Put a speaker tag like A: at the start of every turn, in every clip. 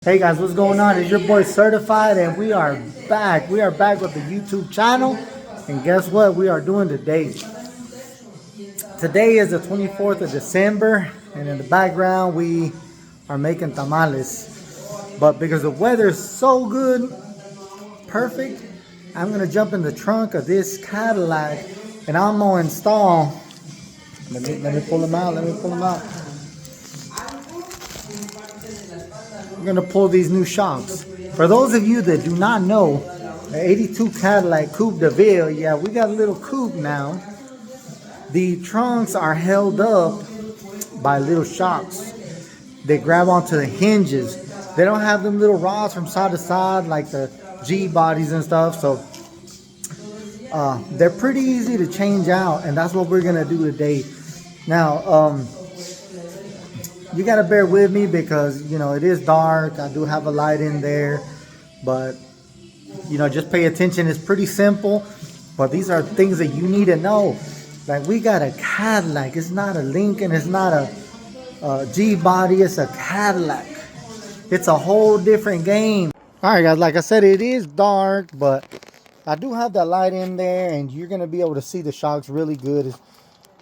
A: Hey guys, what's going on? It's your boy Certified, and we are back. We are back with the YouTube channel, and guess what? We are doing today. Today is the 24th of December, and in the background we are making tamales. But because the weather is so good, perfect, I'm gonna jump in the trunk of this Cadillac, and I'm gonna install. Let me pull them out. Let me pull them out. We're gonna pull these new shocks. For those of you that do not know, the 82 Cadillac Coupe DeVille, yeah, we got a little coupe now. The trunks are held up by little shocks. They grab onto the hinges. They don't have them little rods from side to side like the G bodies and stuff. So they're pretty easy to change out, and that's what we're gonna do today. Now, you gotta bear with me because it is dark. I do have a light in there, but just pay attention. It's pretty simple, but these are things that you need to know. Like, we got a Cadillac. It's not a Lincoln. It's not a G body. It's a Cadillac. It's a whole different game. All right, guys. Like I said, it is dark, but I do have that light in there, and you're gonna be able to see the shocks really good.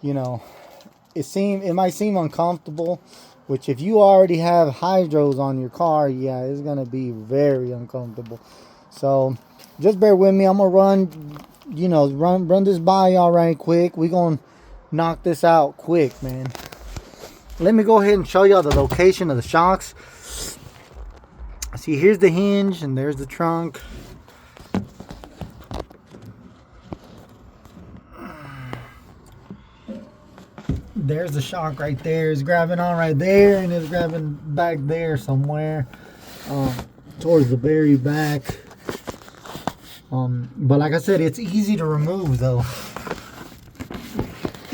A: It might seem uncomfortable, which if you already have hydros on your car, yeah, it's gonna be very uncomfortable. So just bear with me. I'm gonna run this by y'all right quick. We gonna knock this out quick, man. Let me go ahead and show y'all the location of the shocks. See, here's the hinge and there's the trunk. There's the shock right there. It's grabbing on right there, and it's grabbing back there somewhere, towards the very back. But like I said, it's easy to remove though.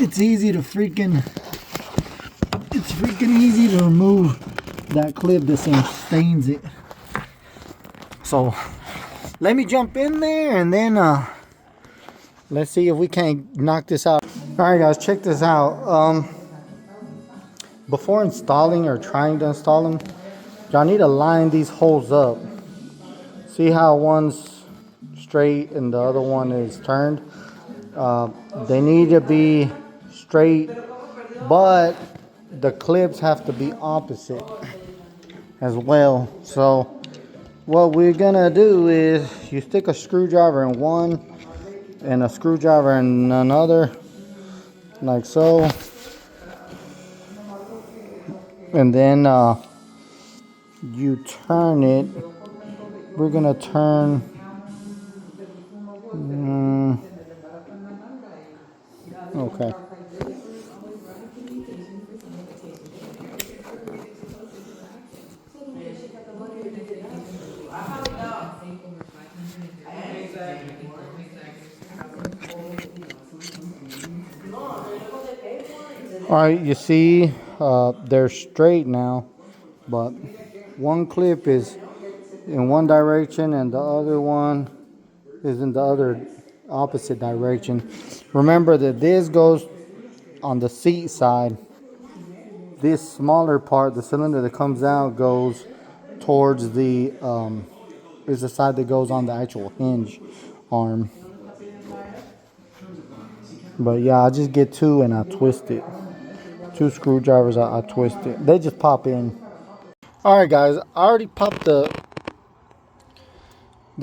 A: It's freaking easy to remove that clip that sustains it. So let me jump in there, and then let's see if we can't knock this out. Alright guys, check this out. Before installing or trying to install them, y'all need to line these holes up. See how one's straight and the other one is turned? They need to be straight, but the clips have to be opposite as well. So what we're gonna do is you stick a screwdriver in one and a screwdriver in another, like so, and then you turn it. We're gonna turn okay. All right, you see, they're straight now, but one clip is in one direction and the other one is in the other opposite direction. Remember that this goes on the seat side. This smaller part, the cylinder that comes out, goes towards the is the side that goes on the actual hinge arm. But yeah, I just get two and I twist it. Two screwdrivers, I twist it. They just pop in. Alright guys, I already popped the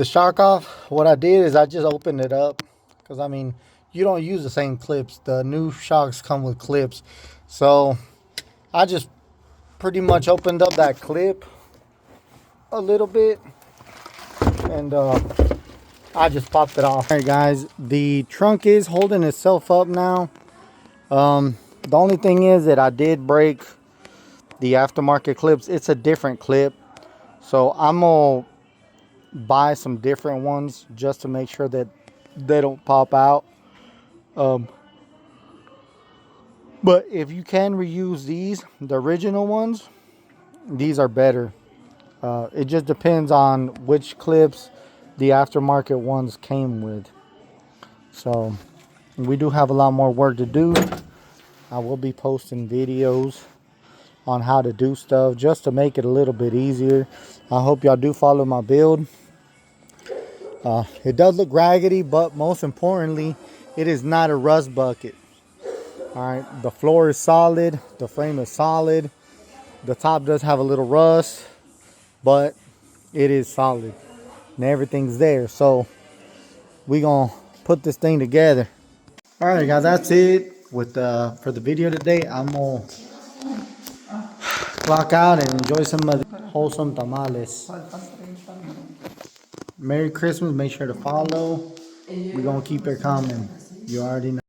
A: shock off. What I did is I just opened it up, because I mean, you don't use the same clips. The new shocks come with clips. So I just pretty much opened up that clip a little bit, and I just popped it off. Alright guys, the trunk is holding itself up now. The only thing is that I did break the aftermarket clips. It's a different clip, so I'm gonna buy some different ones just to make sure that they don't pop out. But if you can reuse these, the original ones, these are better. It just depends on which clips the aftermarket ones came with. So we do have a lot more work to do. I will be posting videos on how to do stuff just to make it a little bit easier. I hope y'all do follow my build. It does look raggedy, but most importantly, it is not a rust bucket. Alright, the floor is solid, the frame is solid, the top does have a little rust, but it is solid and everything's there. So we gonna put this thing together. Alright guys, that's it with for the video today. I'm gonna clock out and enjoy some of the wholesome tamales. Merry Christmas. Make sure to follow. We're gonna keep it coming. You already know.